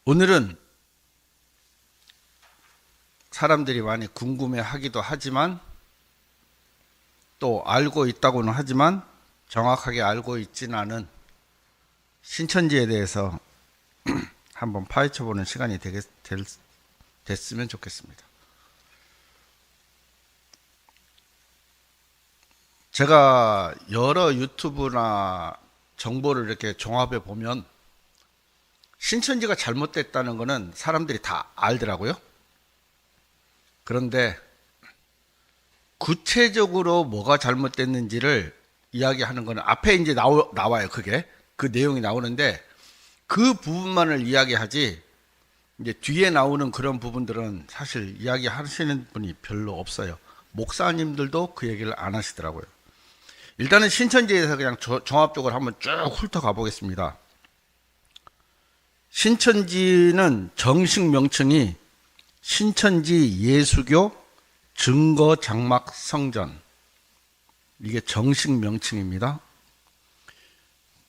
오늘은 사람들이 많이 궁금해 하기도 하지만 또 알고 있다고는 하지만 정확하게 알고 있지는 않은 신천지에 대해서 한번 파헤쳐보는 시간이 됐으면 좋겠습니다. 제가 여러 유튜브나 정보를 이렇게 종합해 보면 신천지가 잘못됐다는 것은 사람들이 다 알더라고요. 그런데 구체적으로 뭐가 잘못됐는지를 이야기하는 것은 앞에 이제 나와요. 그게 그 내용이 나오는데 그 부분만을 이야기하지 이제 뒤에 나오는 그런 부분들은 사실 이야기하시는 분이 별로 없어요. 목사님들도 그 얘기를 안 하시더라고요. 일단은 신천지에서 그냥 종합적으로 한번 쭉 훑어가 보겠습니다. 신천지는 정식 명칭이 신천지 예수교 증거장막성전, 이게 정식 명칭입니다.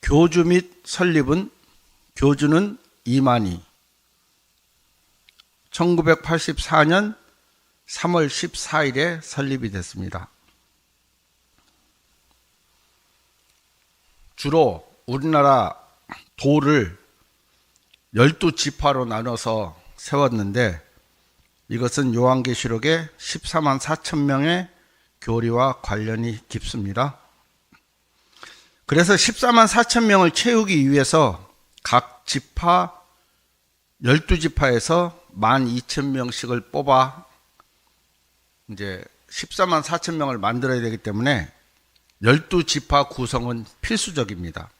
교주 및 설립은 교주는 이만희, 1984년 3월 14일에 설립이 됐습니다. 주로 우리나라 도를 12지파로 나눠서 세웠는데 이것은 요한계시록의 14만 4천 명의 교리와 관련이 깊습니다. 그래서 14만 4천 명을 채우기 위해서 각 지파 12지파에서 12,000명씩을 뽑아 이제 14만 4천 명을 만들어야 되기 때문에 12지파 구성은 필수적입니다.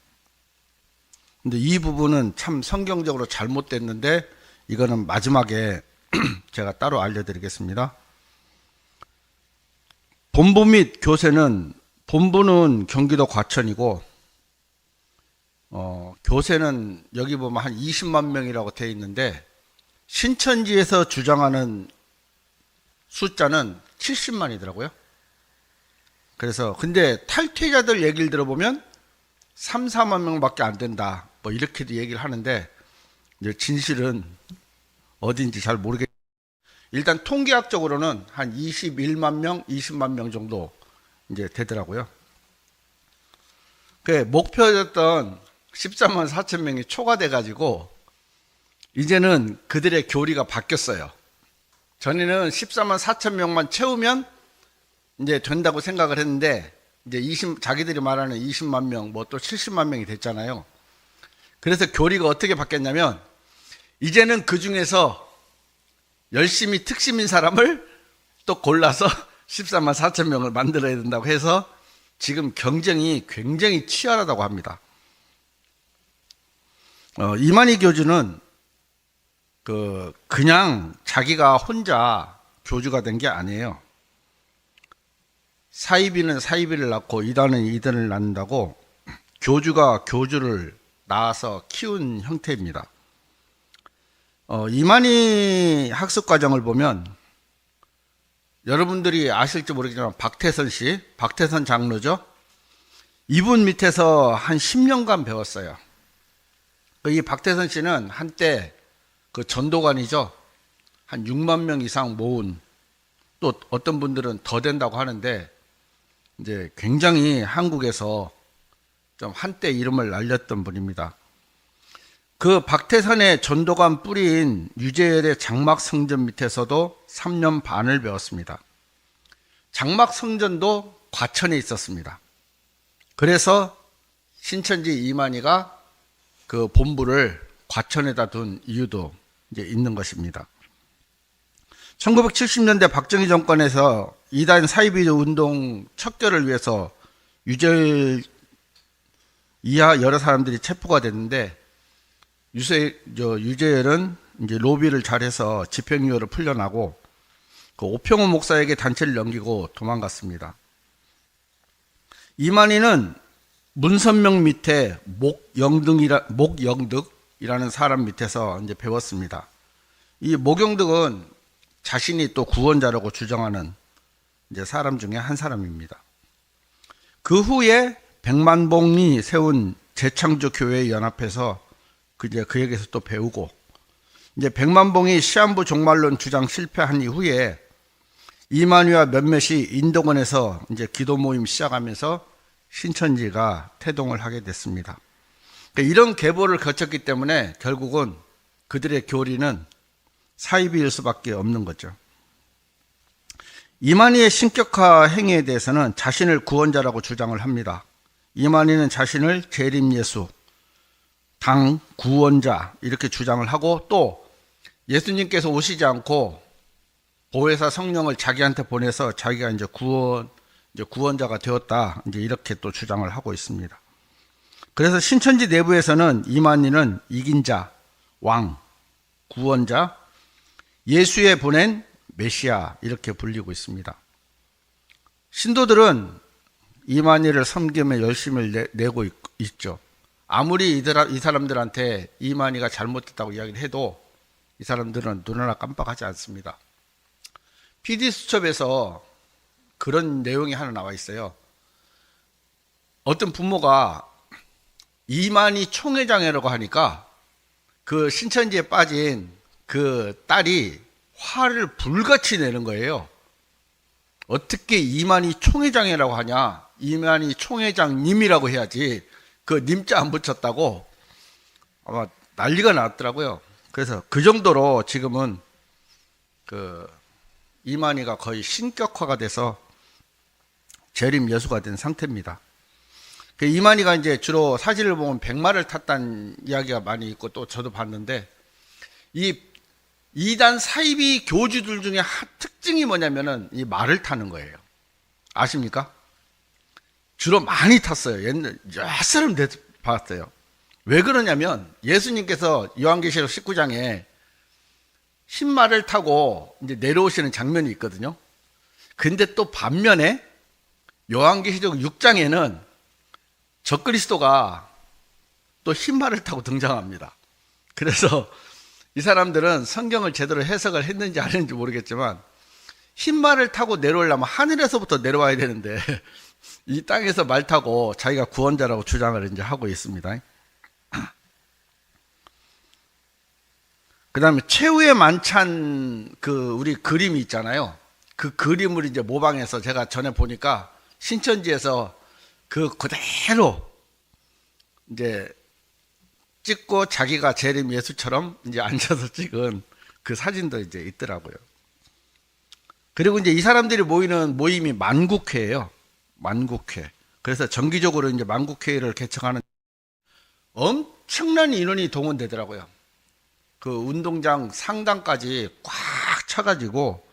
근데 이 부분은 참 성경적으로 잘못됐는데 이거는 마지막에 제가 따로 알려드리겠습니다. 본부 및 교세는, 본부는 경기도 과천이고 교세는 여기 보면 한 20만 명이라고 되어 있는데 신천지에서 주장하는 숫자는 70만이더라고요. 그래서 근데 탈퇴자들 얘기를 들어보면 3, 4만 명밖에 안 된다, 뭐 이렇게도 얘기를 하는데 이제 진실은 어딘지 잘 모르겠. 일단 통계학적으로는 한 21만 명, 20만 명 정도 이제 되더라고요. 그 목표였던 14만 4천 명이 초과돼 가지고 이제는 그들의 교리가 바뀌었어요. 전에는 14만 4천 명만 채우면 이제 된다고 생각을 했는데 이제 자기들이 말하는 20만 명, 뭐 또 70만 명이 됐잖아요. 그래서 교리가 어떻게 바뀌었냐면 이제는 그 중에서 열심히 특심인 사람을 또 골라서 14만 4천 명을 만들어야 된다고 해서 지금 경쟁이 굉장히 치열하다고 합니다. 이만희 교주는 그냥 자기가 혼자 교주가 된 게 아니에요. 사이비는 사이비를 낳고 이단은 이단을 낳는다고 교주가 교주를 낳아서 키운 형태입니다. 이만희 학습과정을 보면 여러분들이 아실지 모르겠지만 박태선 씨, 박태선 장로죠. 이분 밑에서 한 10년간 배웠어요. 이 박태선 씨는 한때 그 전도관이죠. 한 6만 명 이상 모은, 또 어떤 분들은 더 된다고 하는데 이제 굉장히 한국에서 좀 한때 이름을 날렸던 분입니다. 그 박태선의 전도관 뿌리인 유재열의 장막성전 밑에서도 3년 반을 배웠습니다. 장막성전도 과천에 있었습니다. 그래서 신천지 이만희가 그 본부를 과천에다 둔 이유도 이제 있는 것입니다. 1970년대 박정희 정권에서 이단 사이비 운동 척결을 위해서 유재열 이하 여러 사람들이 체포가 됐는데 유재열은 이제 로비를 잘해서 집행유예를 풀려나고 그 오평호 목사에게 단체를 넘기고 도망갔습니다. 이만희는 문선명 밑에 목영득이라는 사람 밑에서 이제 배웠습니다. 이 목영득은 자신이 또 구원자라고 주장하는 이제 사람 중에 한 사람입니다. 그 후에 백만봉이 세운 재창조 교회에 연합해서 그에게서 또 배우고 이제 백만봉이 시한부 종말론 주장 실패한 이후에 이만희와 몇몇이 인도권에서 이제 기도 모임 시작하면서 신천지가 태동을 하게 됐습니다. 그러니까 이런 계보를 거쳤기 때문에 결국은 그들의 교리는 사이비일 수밖에 없는 거죠. 이만희의 신격화 행위에 대해서는 자신을 구원자라고 주장을 합니다. 이만희는 자신을 재림 예수, 당 구원자 이렇게 주장을 하고, 또 예수님께서 오시지 않고 보혜사 성령을 자기한테 보내서 자기가 이제 구원자가 되었다, 이제 이렇게 또 주장을 하고 있습니다. 그래서 신천지 내부에서는 이만희는 이긴 자, 왕, 구원자, 예수에 보낸 메시아 이렇게 불리고 있습니다. 신도들은 이만희를 섬기며 열심을 내고 있죠. 아무리 이 사람들한테 이만희가 잘못됐다고 이야기를 해도 이 사람들은 눈 하나 깜빡하지 않습니다. PD수첩에서 그런 내용이 하나 나와 있어요. 어떤 부모가 이만희 총회장이라고 하니까 그 신천지에 빠진 그 딸이 화를 불같이 내는 거예요. 어떻게 이만희 총회장이라고 하냐, 이만희 총회장님이라고 해야지 그 님자 안 붙였다고 아마 난리가 났더라고요. 그래서 그 정도로 지금은 그 이만희가 거의 신격화가 돼서 재림 예수가 된 상태입니다. 그 이만희가 이제 주로 사진을 보면 백마를 탔다는 이야기가 많이 있고, 또 저도 봤는데, 이 이단 사이비 교주들 중에 특징이 뭐냐면은 이 말을 타는 거예요. 아십니까? 주로 많이 탔어요. 옛날 여러 사람 봤어요. 왜 그러냐면 예수님께서 요한계시록 19장에 흰말을 타고 이제 내려오시는 장면이 있거든요. 근데 또 반면에 요한계시록 6장에는 적그리스도가 또 흰말을 타고 등장합니다. 그래서 이 사람들은 성경을 제대로 해석을 했는지 안 했는지 모르겠지만, 흰말을 타고 내려오려면 하늘에서부터 내려와야 되는데 이 땅에서 말 타고 자기가 구원자라고 주장을 이제 하고 있습니다. 그 다음에 최후의 만찬 우리 그림이 있잖아요. 그 그림을 이제 모방해서 제가 전에 보니까 신천지에서 그대로 이제 찍고 자기가 재림 예수처럼 이제 앉아서 찍은 그 사진도 이제 있더라고요. 그리고 이제 이 사람들이 모이는 모임이 만국회예요. 만국회. 그래서 정기적으로 이제 만국회를 개척하는 엄청난 인원이 동원되더라고요. 그 운동장 상단까지 꽉 차가지고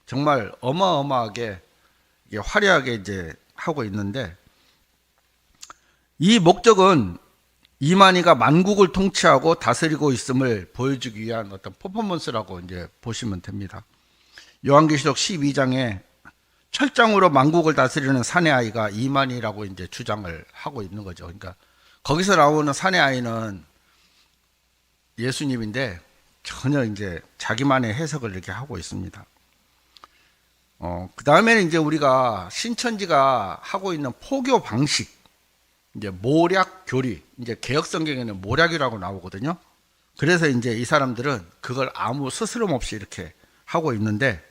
정말 어마어마하게 화려하게 이제 하고 있는데, 이 목적은 이만희가 만국을 통치하고 다스리고 있음을 보여주기 위한 어떤 퍼포먼스라고 이제 보시면 됩니다. 요한계시록 12장에 철장으로 만국을 다스리는 사내 아이가 이만희라고 이제 주장을 하고 있는 거죠. 그러니까 거기서 나오는 사내 아이는 예수님인데 전혀 이제 자기만의 해석을 이렇게 하고 있습니다. 그 다음에는 이제 우리가 신천지가 하고 있는 포교 방식, 이제 모략 교리, 이제 개혁 성경에는 모략이라고 나오거든요. 그래서 이제 이 사람들은 그걸 아무 스스럼 없이 이렇게 하고 있는데,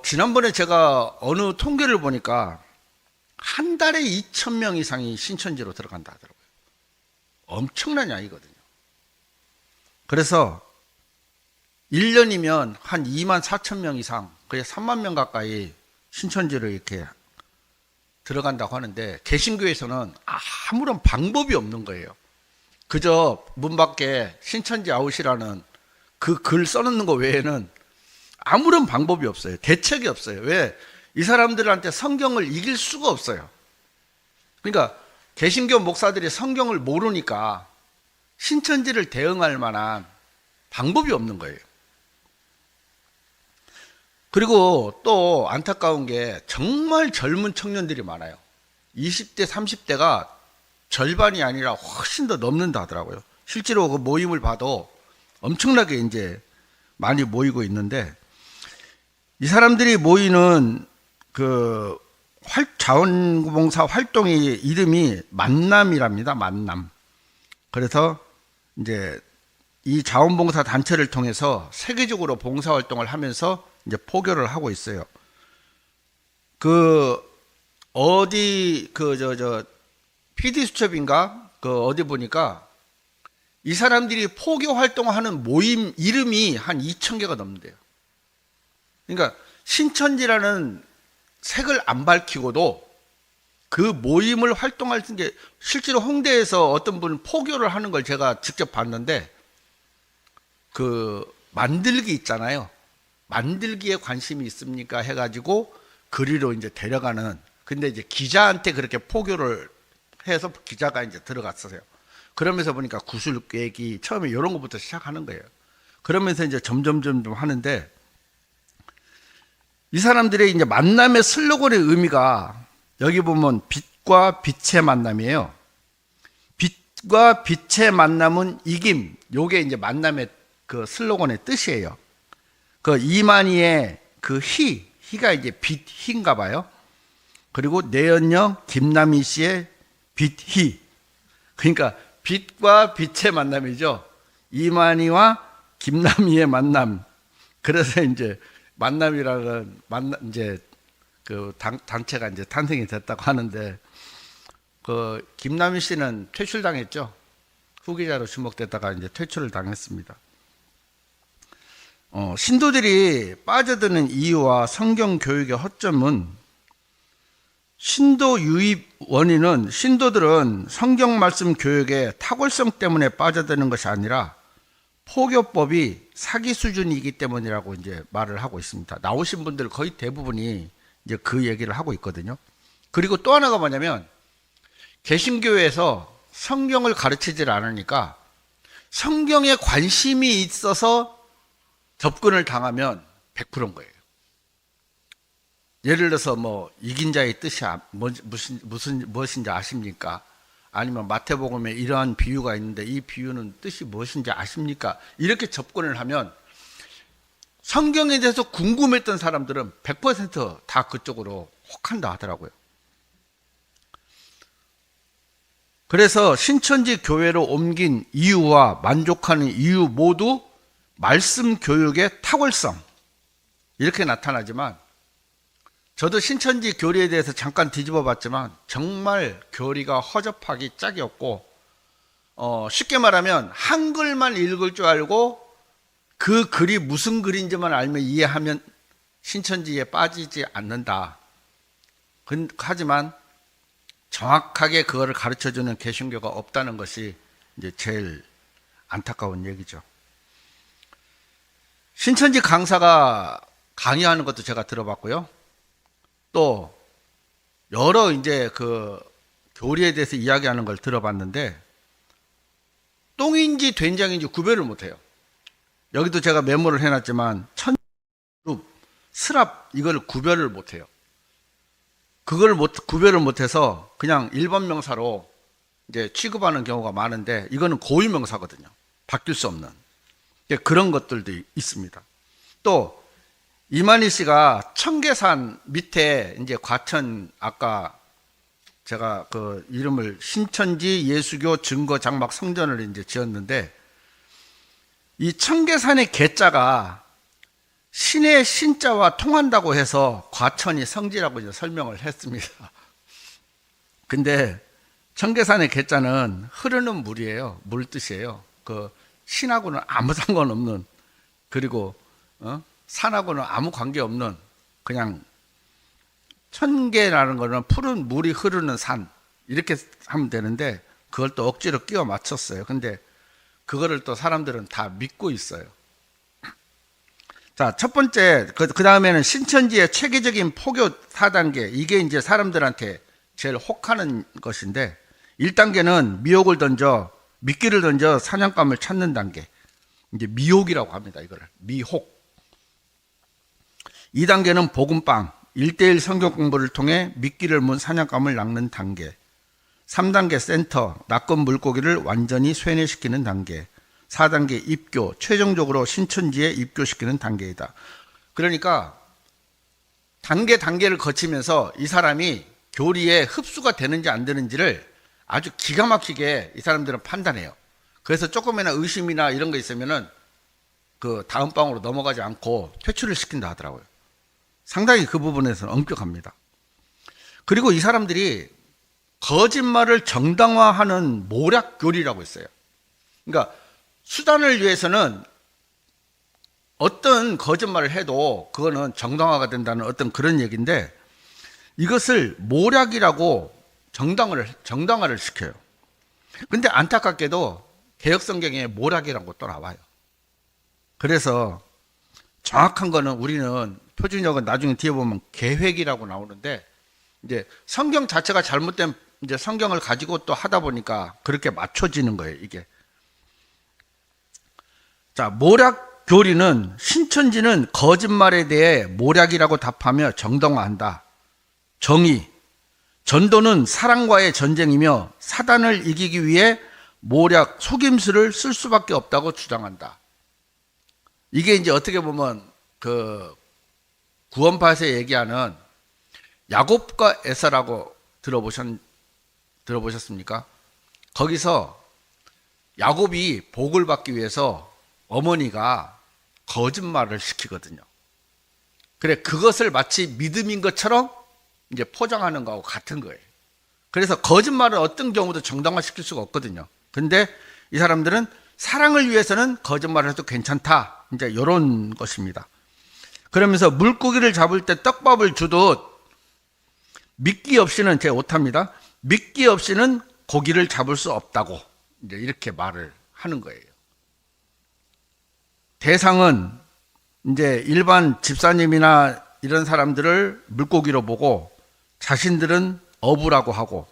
지난번에 제가 어느 통계를 보니까 한 달에 2,000명 이상이 신천지로 들어간다 하더라고요. 엄청난 양이거든요. 그래서 1년이면 한 24,000명 이상, 거의 3만 명 가까이 신천지로 이렇게 들어간다고 하는데, 개신교에서는 아무런 방법이 없는 거예요. 그저 문 밖에 신천지 아웃이라는 그 글 써놓는 거 외에는 아무런 방법이 없어요. 대책이 없어요. 왜? 이 사람들한테 성경을 이길 수가 없어요. 그러니까 개신교 목사들이 성경을 모르니까 신천지를 대응할 만한 방법이 없는 거예요. 그리고 또 안타까운 게 정말 젊은 청년들이 많아요. 20대, 30대가 절반이 아니라 훨씬 더 넘는다 하더라고요. 실제로 그 모임을 봐도 엄청나게 이제 많이 모이고 있는데, 이 사람들이 모이는 그 자원봉사 활동의 이름이 만남이랍니다. 만남. 그래서 이제 이 자원봉사 단체를 통해서 세계적으로 봉사활동을 하면서 이제 포교를 하고 있어요. 그 어디 PD 수첩인가 어디 보니까 이 사람들이 포교 활동하는 모임 이름이 한 2,000개가 넘는데요. 그러니까 신천지라는 색을 안 밝히고도 그 모임을 활동할 게 실제로 홍대에서 어떤 분은 포교를 하는 걸 제가 직접 봤는데 그 만들기 있잖아요. 만들기에 관심이 있습니까? 해가지고 그리로 이제 데려가는. 근데 이제 기자한테 그렇게 포교를 해서 기자가 이제 들어갔어요. 그러면서 보니까 구슬 꿰기 처음에 이런 것부터 시작하는 거예요. 그러면서 이제 점점 하는데 이 사람들의 이제 만남의 슬로건의 의미가 여기 보면 빛과 빛의 만남이에요. 빛과 빛의 만남은 이김. 요게 이제 만남의 그 슬로건의 뜻이에요. 그 이만희의 그 희가 이제 빛희인가 봐요. 그리고 내연녀 김남희 씨의 빛희. 그러니까 빛과 빛의 만남이죠. 이만희와 김남희의 만남. 그래서 이제 만남이라는 이제 그 단체가 이제 탄생이 됐다고 하는데 그 김남희 씨는 퇴출당했죠. 후기자로 지목됐다가 이제 퇴출을 당했습니다. 신도들이 빠져드는 이유와 성경 교육의 허점은 신도 유입 원인은 신도들은 성경 말씀 교육의 탁월성 때문에 빠져드는 것이 아니라 포교법이 사기 수준이기 때문이라고 이제 말을 하고 있습니다. 나오신 분들 거의 대부분이 이제 그 얘기를 하고 있거든요. 그리고 또 하나가 뭐냐면 개신교에서 성경을 가르치질 않으니까 성경에 관심이 있어서 접근을 당하면 100%인 거예요. 예를 들어서 뭐 이긴 자의 뜻이 무엇인지 아십니까? 아니면 마태복음에 이러한 비유가 있는데 이 비유는 뜻이 무엇인지 아십니까? 이렇게 접근을 하면 성경에 대해서 궁금했던 사람들은 100% 다 그쪽으로 혹한다 하더라고요. 그래서 신천지 교회로 옮긴 이유와 만족하는 이유 모두 말씀 교육의 탁월성 이렇게 나타나지만 저도 신천지 교리에 대해서 잠깐 뒤집어 봤지만 정말 교리가 허접하기 짝이 없고 쉽게 말하면 한글만 읽을 줄 알고 그 글이 무슨 글인지만 알면 이해하면 신천지에 빠지지 않는다. 하지만 정확하게 그거를 가르쳐주는 개신교가 없다는 것이 이제 제일 안타까운 얘기죠. 신천지 강사가 강의하는 것도 제가 들어봤고요. 또 여러 이제 그 교리에 대해서 이야기하는 걸 들어봤는데 똥인지 된장인지 구별을 못해요. 여기도 제가 메모를 해놨지만 천룹, 스랍 이걸 구별을 못해요. 그걸 구별을 못해서 그냥 일반 명사로 이제 취급하는 경우가 많은데 이거는 고유 명사거든요. 바뀔 수 없는 그런 것들도 있습니다. 또 이만희 씨가 청계산 밑에 이제 과천 아까 제가 그 이름을 신천지 예수교 증거 장막 성전을 이제 지었는데 이 청계산의 개자가 신의 신자와 통한다고 해서 과천이 성지라고 이제 설명을 했습니다. 근데 청계산의 개자는 흐르는 물이에요. 물 뜻이에요. 그 신하고는 아무 상관없는 그리고 산하고는 아무 관계없는 그냥 천계라는 거는 푸른 물이 흐르는 산 이렇게 하면 되는데 그걸 또 억지로 끼워 맞췄어요. 근데 그거를 또 사람들은 다 믿고 있어요. 자, 첫 번째 그 다음에는 신천지의 체계적인 포교 4단계 이게 이제 사람들한테 제일 혹하는 것인데 1단계는 미혹을 던져 미끼를 던져 사냥감을 찾는 단계 이제 미혹이라고 합니다. 이거를 미혹. 2단계는 복음빵 1:1 성경 공부를 통해 미끼를 문 사냥감을 낚는 단계 3단계 센터 낚은 물고기를 완전히 쇠뇌시키는 단계 4단계 입교 최종적으로 신천지에 입교시키는 단계이다. 그러니까 단계를 거치면서 이 사람이 교리에 흡수가 되는지 안 되는지를 아주 기가 막히게 이 사람들은 판단해요. 그래서 조금이나 의심이나 이런 거 있으면은 그 다음 방으로 넘어가지 않고 퇴출을 시킨다 하더라고요. 상당히 그 부분에서는 엄격합니다. 그리고 이 사람들이 거짓말을 정당화하는 모략교리라고 있어요. 그러니까 수단을 위해서는 어떤 거짓말을 해도 그거는 정당화가 된다는 어떤 그런 얘기인데, 이것을 모략이라고 정당화를 시켜요. 근데 안타깝게도 개역성경에 모략이라고 또 나와요. 그래서 정확한 거는 우리는 표준역은 나중에 뒤에 보면 계획이라고 나오는데, 이제 성경 자체가 잘못된 이제 성경을 가지고 또 하다 보니까 그렇게 맞춰지는 거예요, 이게. 자, 모략 교리는 신천지는 거짓말에 대해 모략이라고 답하며 정당화한다. 정의, 전도는 사랑과의 전쟁이며 사단을 이기기 위해 모략, 속임수를 쓸 수밖에 없다고 주장한다. 이게 이제 어떻게 보면 그 구원파에서 얘기하는 야곱과 에사라고 들어보셨습니까? 거기서 야곱이 복을 받기 위해서 어머니가 거짓말을 시키거든요. 그래, 그것을 마치 믿음인 것처럼 이제 포장하는 거하고 같은 거예요. 그래서 거짓말을 어떤 경우도 정당화시킬 수가 없거든요. 근데 이 사람들은 사랑을 위해서는 거짓말을 해도 괜찮다, 이제 이런 것입니다. 그러면서 물고기를 잡을 때 떡밥을 주듯 미끼 없이는, 제 오타입니다, 미끼 없이는 고기를 잡을 수 없다고 이제 이렇게 말을 하는 거예요. 대상은 이제 일반 집사님이나 이런 사람들을 물고기로 보고 자신들은 어부라고 하고,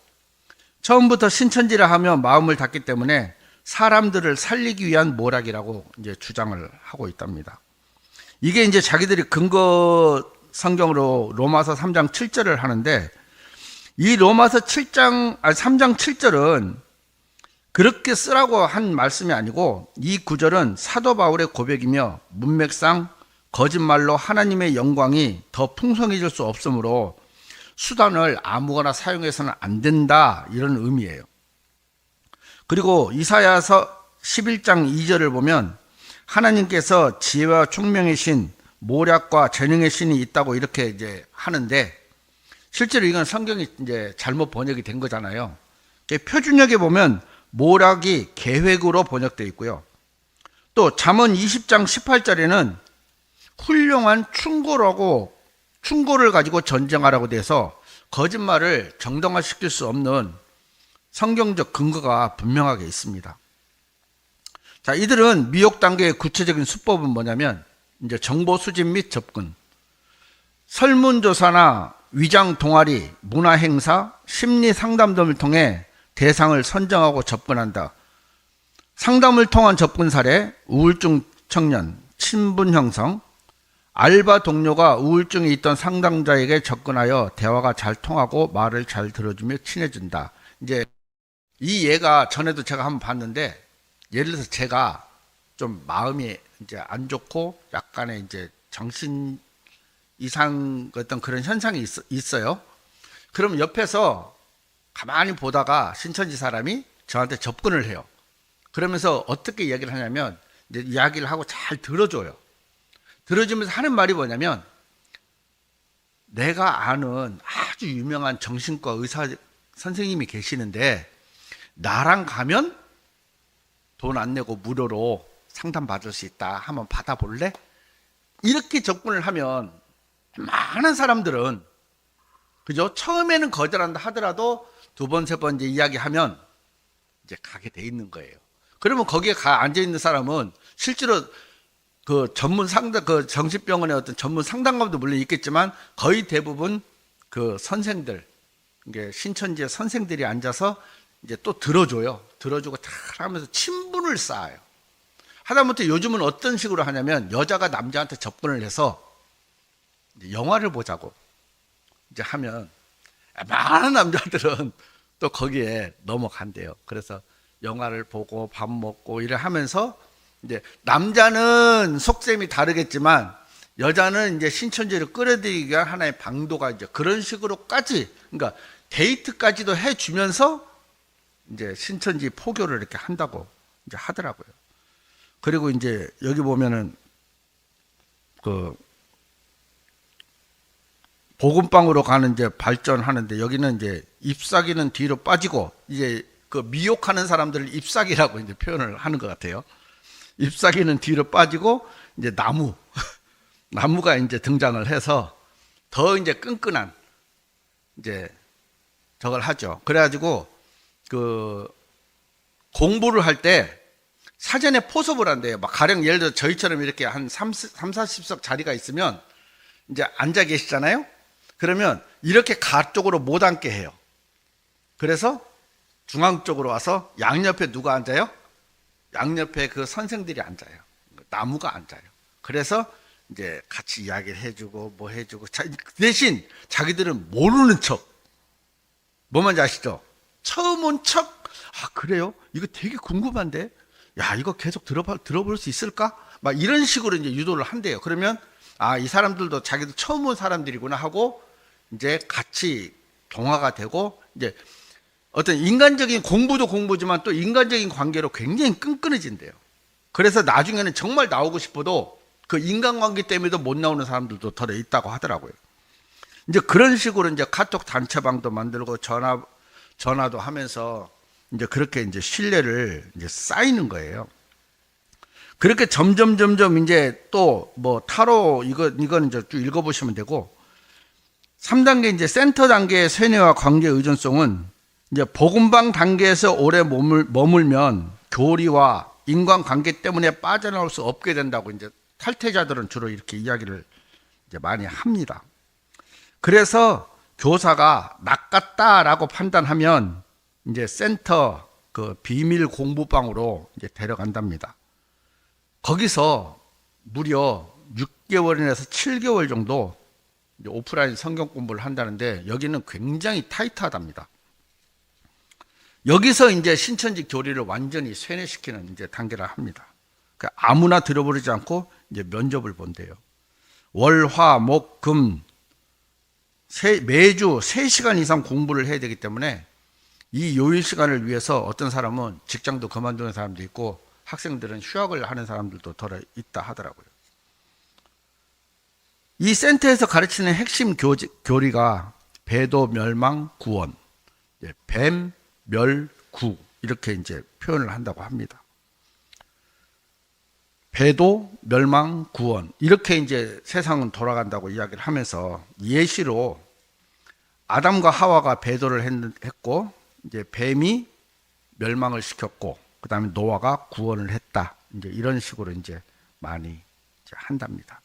처음부터 신천지라 하며 마음을 닫기 때문에 사람들을 살리기 위한 모략이라고 이제 주장을 하고 있답니다. 이게 이제 자기들이 근거 성경으로 로마서 3장 7절을 하는데, 이 로마서 3장 7절은 그렇게 쓰라고 한 말씀이 아니고, 이 구절은 사도 바울의 고백이며 문맥상 거짓말로 하나님의 영광이 더 풍성해질 수 없으므로 수단을 아무거나 사용해서는 안 된다, 이런 의미예요. 그리고 이사야서 11장 2절을 보면 하나님께서 지혜와 총명의 신, 모략과 재능의 신이 있다고 이렇게 이제 하는데, 실제로 이건 성경이 이제 잘못 번역이 된 거잖아요. 표준역에 보면 모략이 계획으로 번역되어 있고요. 또 잠언 20장 18절에는 훌륭한 충고를 가지고 전쟁하라고 돼서 거짓말을 정당화시킬 수 없는 성경적 근거가 분명하게 있습니다. 자, 이들은 미혹 단계의 구체적인 수법은 뭐냐면, 이제 정보 수집 및 접근, 설문조사나 위장 동아리, 문화 행사, 심리 상담 등을 통해 대상을 선정하고 접근한다. 상담을 통한 접근 사례, 우울증 청년, 친분 형성, 알바 동료가 우울증이 있던 상담자에게 접근하여 대화가 잘 통하고 말을 잘 들어주며 친해진다. 이제 이 예가 전에도 제가 한번 봤는데, 예를 들어서 제가 좀 마음이 이제 안 좋고 약간의 이제 정신 이상 어떤 그런 현상이 있어요. 그럼 옆에서 가만히 보다가 신천지 사람이 저한테 접근을 해요. 그러면서 어떻게 이야기를 하냐면, 이제 이야기를 하고 잘 들어줘요. 들어주면서 하는 말이 뭐냐면, 내가 아는 아주 유명한 정신과 의사 선생님이 계시는데 나랑 가면 돈 안 내고 무료로 상담 받을 수 있다. 한번 받아볼래? 이렇게 접근을 하면 많은 사람들은, 그죠? 처음에는 거절한다 하더라도 두 번, 세 번 이제 이야기하면 이제 가게 돼 있는 거예요. 그러면 거기에 앉아 있는 사람은 실제로 그 전문 상담, 그 정신병원의 어떤 전문 상담가도 물론 있겠지만 거의 대부분 그 선생들, 이게 신천지의 선생들이 앉아서 이제 또 들어줘요. 들어주고 다 하면서 친분을 쌓아요. 하다못해 요즘은 어떤 식으로 하냐면, 여자가 남자한테 접근을 해서 이제 영화를 보자고 이제 하면 많은 남자들은 또 거기에 넘어간대요. 그래서 영화를 보고 밥 먹고 이래 하면서, 이제 남자는 속셈이 다르겠지만 여자는 이제 신천지를 끌어들이기 위한 하나의 방도가 이제 그런 식으로까지, 그러니까 데이트까지도 해주면서 이제 신천지 포교를 이렇게 한다고 이제 하더라고요. 그리고 이제 여기 보면은 그 복음방으로 가는 이제 발전하는데 여기는 이제 잎사귀는 뒤로 빠지고 이제 그 미혹하는 사람들을 잎사귀라고 이제 표현을 하는 것 같아요. 잎사귀는 뒤로 빠지고 이제 나무가 이제 등장을 해서 더 이제 끈끈한 이제 저걸 하죠. 그래가지고 그 공부를 할 때 사전에 포섭을 한대요. 막 가령 예를 들어 저희처럼 이렇게 한 40석 자리가 있으면 이제 앉아 계시잖아요. 그러면 이렇게 가쪽으로 못 앉게 해요. 그래서 중앙 쪽으로 와서 양옆에 누가 앉아요? 양옆에 그 선생들이 앉아요. 나무가 앉아요. 그래서 이제 같이 이야기를 해주고 뭐 해주고 대신 자기들은 모르는 척. 뭐만지 아시죠? 처음 온 척. 아 그래요? 이거 되게 궁금한데. 야 이거 계속 들어볼 수 있을까? 막 이런 식으로 이제 유도를 한대요. 그러면 아 이 사람들도 자기도 처음 온 사람들이구나 하고 이제 같이 동화가 되고 이제 어떤 인간적인 공부도 공부지만 또 인간적인 관계로 굉장히 끈끈해진대요. 그래서 나중에는 정말 나오고 싶어도 그 인간관계 때문에도 못 나오는 사람들도 더 있다고 하더라고요. 이제 그런 식으로 이제 카톡 단체방도 만들고 전화도 하면서 이제 그렇게 이제 신뢰를 이제 쌓이는 거예요. 그렇게 점점 이제 또 뭐 타로 이건 이제 쭉 읽어보시면 되고 3단계 이제 센터 단계의 세뇌와 관계 의존성은 이제 복음방 단계에서 오래 머물면 교리와 인간관계 때문에 빠져나올 수 없게 된다고 이제 탈퇴자들은 주로 이렇게 이야기를 이제 많이 합니다. 그래서 교사가 낚았다라고 판단하면 이제 센터 그 비밀 공부방으로 이제 데려간답니다. 거기서 무려 6개월에서 7개월 정도 이제 오프라인 성경 공부를 한다는데 여기는 굉장히 타이트하답니다. 여기서 이제 신천지 교리를 완전히 쇠뇌시키는 이제 단계를 합니다. 그러니까 아무나 들어버리지 않고 이제 면접을 본대요. 월, 화, 목, 금 매주 3시간 이상 공부를 해야 되기 때문에 이 요일 시간을 위해서 어떤 사람은 직장도 그만두는 사람도 있고 학생들은 휴학을 하는 사람들도 더 있다 하더라고요. 이 센터에서 가르치는 핵심 교리가 배도, 멸망, 구원, 뱀, 멸, 구 이렇게 이제 표현을 한다고 합니다. 배도, 멸망, 구원 이렇게 이제 세상은 돌아간다고 이야기를 하면서 예시로 아담과 하와가 배도를 했고 이제 뱀이 멸망을 시켰고 그 다음에 노아가 구원을 했다. 이제 이런 식으로 이제 많이 이제 한답니다.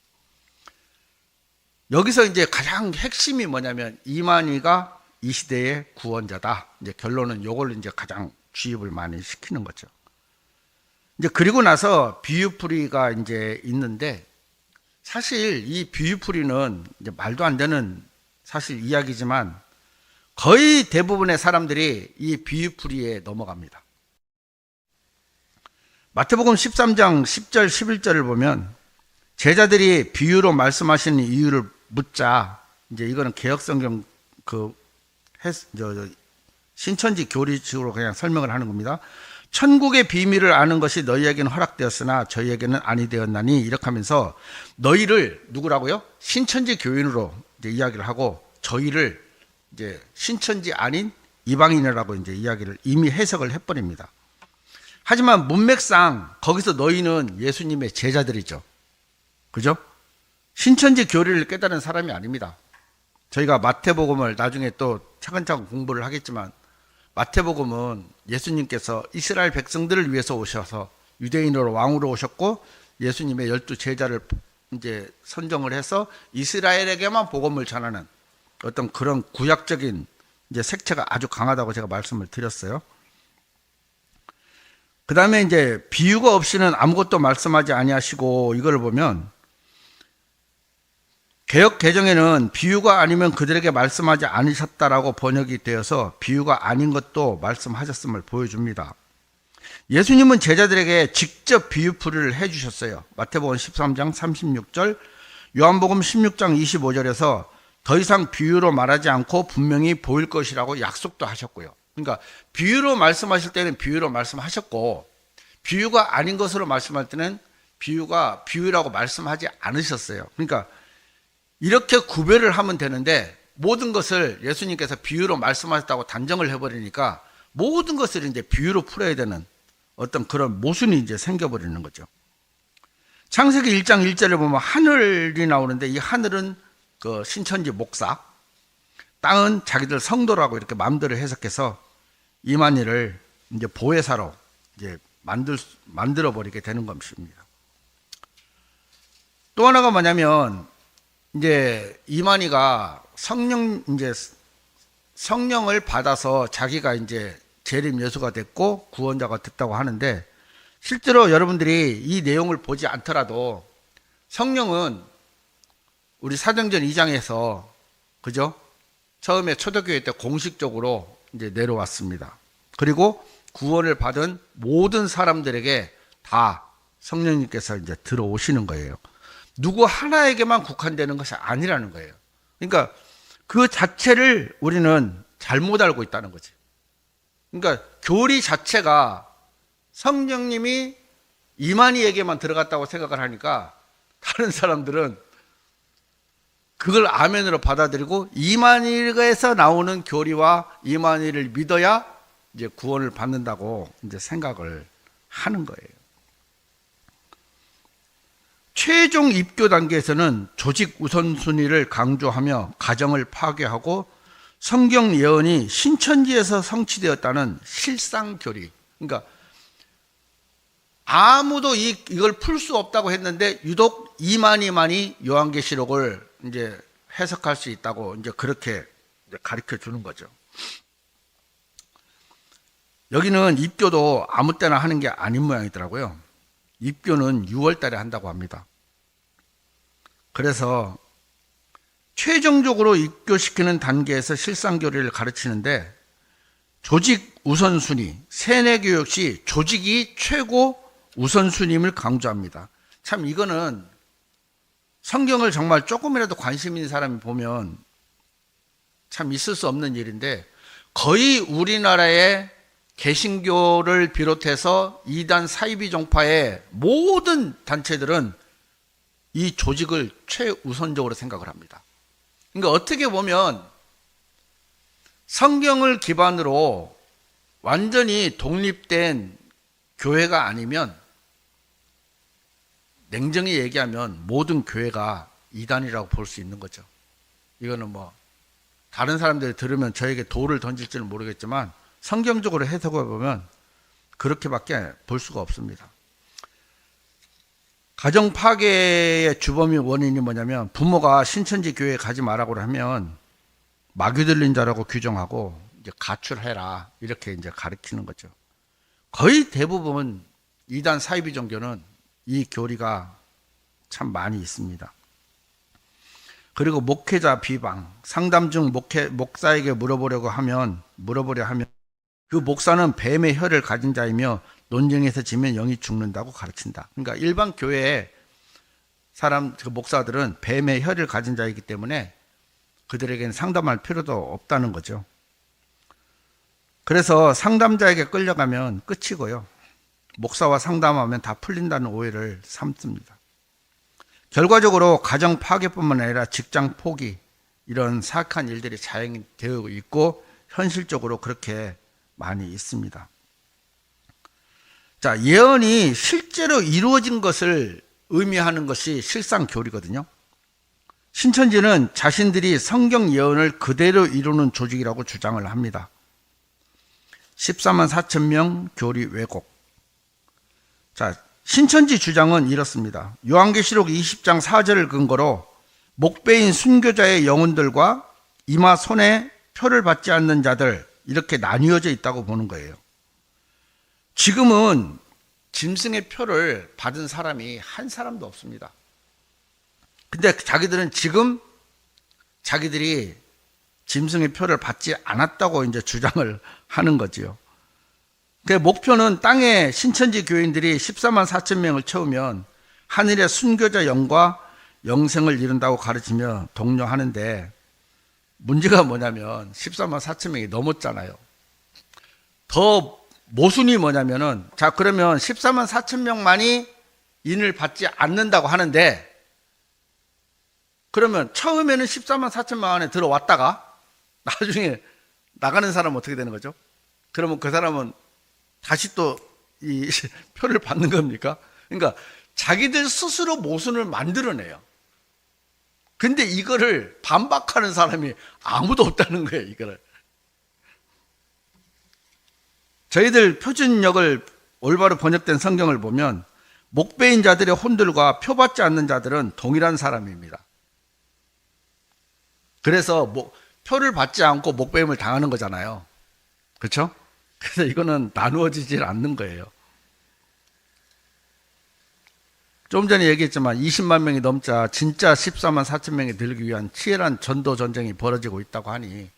여기서 이제 가장 핵심이 뭐냐면 이만희가 이 시대의 구원자다. 이제 결론은 요걸 이제 가장 주입을 많이 시키는 거죠. 이제 그리고 나서 비유풀이가 이제 있는데 사실 이 비유풀이는 이제 말도 안 되는 사실 이야기지만 거의 대부분의 사람들이 이 비유풀이에 넘어갑니다. 마태복음 13장 10절 11절을 보면 제자들이 비유로 말씀하시는 이유를 묻자 이제 이거는 개역성경 신천지 교리식으로 그냥 설명을 하는 겁니다. 천국의 비밀을 아는 것이 너희에게는 허락되었으나 저희에게는 아니 되었나니 이렇게 하면서 너희를 누구라고요? 신천지 교인으로 이제 이야기를 하고 저희를 이제 신천지 아닌 이방인이라고 이제 이야기를 이미 해석을 해버립니다. 하지만 문맥상 거기서 너희는 예수님의 제자들이죠. 그죠? 신천지 교리를 깨달은 사람이 아닙니다. 저희가 마태복음을 나중에 또 차근차근 공부를 하겠지만 마태복음은 예수님께서 이스라엘 백성들을 위해서 오셔서 유대인으로 왕으로 오셨고 예수님의 12제자를 이제 선정을 해서 이스라엘에게만 복음을 전하는 어떤 그런 구약적인 이제 색채가 아주 강하다고 제가 말씀을 드렸어요. 그 다음에 이제 비유가 없이는 아무것도 말씀하지 아니하시고 이걸 보면 개역 개정에는 비유가 아니면 그들에게 말씀하지 않으셨다라고 번역이 되어서 비유가 아닌 것도 말씀하셨음을 보여줍니다. 예수님은 제자들에게 직접 비유풀이를 해주셨어요. 마태복음 13장 36절, 요한복음 16장 25절에서 더 이상 비유로 말하지 않고 분명히 보일 것이라고 약속도 하셨고요. 그러니까 비유로 말씀하실 때는 비유로 말씀하셨고 비유가 아닌 것으로 말씀할 때는 비유가 비유라고 말씀하지 않으셨어요. 그러니까 이렇게 구별을 하면 되는데 모든 것을 예수님께서 비유로 말씀하셨다고 단정을 해버리니까 모든 것을 이제 비유로 풀어야 되는 어떤 그런 모순이 이제 생겨버리는 거죠. 창세기 1장 1절에 보면 하늘이 나오는데 이 하늘은 그 신천지 목사, 땅은 자기들 성도라고 이렇게 마음대로 해석해서 이만희를 이제 보혜사로 이제 만들어 버리게 되는 것입니다. 또 하나가 뭐냐면 이제 이만희가 성령을 받아서 자기가 이제 재림 예수가 됐고 구원자가 됐다고 하는데 실제로 여러분들이 이 내용을 보지 않더라도 성령은 우리 사도행전 2장에서 그죠? 처음에 초대교회 때 공식적으로 이제 내려왔습니다. 그리고 구원을 받은 모든 사람들에게 다 성령님께서 이제 들어오시는 거예요. 누구 하나에게만 국한되는 것이 아니라는 거예요. 그러니까 그 자체를 우리는 잘못 알고 있다는 거지. 그러니까 교리 자체가 성령님이 이만희에게만 들어갔다고 생각을 하니까 다른 사람들은 그걸 아멘으로 받아들이고 이만희에서 나오는 교리와 이만희를 믿어야 이제 구원을 받는다고 이제 생각을 하는 거예요. 최종 입교 단계에서는 조직 우선순위를 강조하며 가정을 파괴하고 성경 예언이 신천지에서 성취되었다는 실상 교리. 그러니까 아무도 이걸 풀 수 없다고 했는데 유독 이만희만이 요한계시록을 이제 해석할 수 있다고 이제 그렇게 가르쳐 주는 거죠. 여기는 입교도 아무 때나 하는 게 아닌 모양이더라고요. 입교는 6월 달에 한다고 합니다. 그래서 최종적으로 입교시키는 단계에서 실상교리를 가르치는데 조직 우선순위, 세뇌교육 시 조직이 최고 우선순위임을 강조합니다. 참 이거는 성경을 정말 조금이라도 관심 있는 사람이 보면 참 있을 수 없는 일인데 거의 우리나라의 개신교를 비롯해서 이단 사이비 종파의 모든 단체들은 이 조직을 최우선적으로 생각을 합니다. 그러니까 어떻게 보면 성경을 기반으로 완전히 독립된 교회가 아니면 냉정히 얘기하면 모든 교회가 이단이라고 볼 수 있는 거죠. 이거는 뭐 다른 사람들이 들으면 저에게 돌을 던질지는 모르겠지만 성경적으로 해석해 보면 그렇게밖에 볼 수가 없습니다. 가정 파괴의 주범이 원인이 뭐냐면 부모가 신천지 교회에 가지 말라고 하면 마귀 들린 자라고 규정하고 이제 가출해라 이렇게 이제 가르치는 거죠. 거의 대부분 이단 사이비 종교는 이 교리가 참 많이 있습니다. 그리고 목회자 비방, 상담 중 목사에게 물어보려 하면 그 목사는 뱀의 혀를 가진 자이며 논쟁에서 지면 영이 죽는다고 가르친다. 그러니까 일반 교회의 그 목사들은 뱀의 혀를 가진 자이기 때문에 그들에게는 상담할 필요도 없다는 거죠. 그래서 상담자에게 끌려가면 끝이고요. 목사와 상담하면 다 풀린다는 오해를 삼습니다. 결과적으로 가정 파괴뿐만 아니라 직장 포기, 이런 사악한 일들이 자행되고 있고 현실적으로 그렇게 많이 있습니다. 자, 예언이 실제로 이루어진 것을 의미하는 것이 실상 교리거든요. 신천지는 자신들이 성경 예언을 그대로 이루는 조직이라고 주장을 합니다. 14만 4천 명 교리 왜곡. 자, 신천지 주장은 이렇습니다. 요한계시록 20장 4절을 근거로 목배인 순교자의 영혼들과 이마 손에 표를 받지 않는 자들 이렇게 나뉘어져 있다고 보는 거예요. 지금은 짐승의 표를 받은 사람이 한 사람도 없습니다. 근데 자기들은 지금 자기들이 짐승의 표를 받지 않았다고 이제 주장을 하는 거지요. 그 목표는 땅에 신천지 교인들이 14만 4천 명을 채우면 하늘의 순교자 영과 영생을 이룬다고 가르치며 독려하는데 문제가 뭐냐면 14만 4천 명이 넘었잖아요. 더 모순이 뭐냐면은, 자, 그러면 14만 4천 명만이 인을 받지 않는다고 하는데, 그러면 처음에는 14만 4천만 원에 들어왔다가 나중에 나가는 사람은 어떻게 되는 거죠? 그러면 그 사람은 다시 또 이 표를 받는 겁니까? 그러니까 자기들 스스로 모순을 만들어내요. 근데 이거를 반박하는 사람이 아무도 없다는 거예요, 이거를. 저희들 표준역을 올바로 번역된 성경을 보면 목배인 자들의 혼들과 표 받지 않는 자들은 동일한 사람입니다. 그래서 표를 받지 않고 목배임을 당하는 거잖아요. 그렇죠? 그래서 이거는 나누어지질 않는 거예요. 좀 전에 얘기했지만 20만 명이 넘자 진짜 14만 4천 명이 늘기 위한 치열한 전도 전쟁이 벌어지고 있다고 하니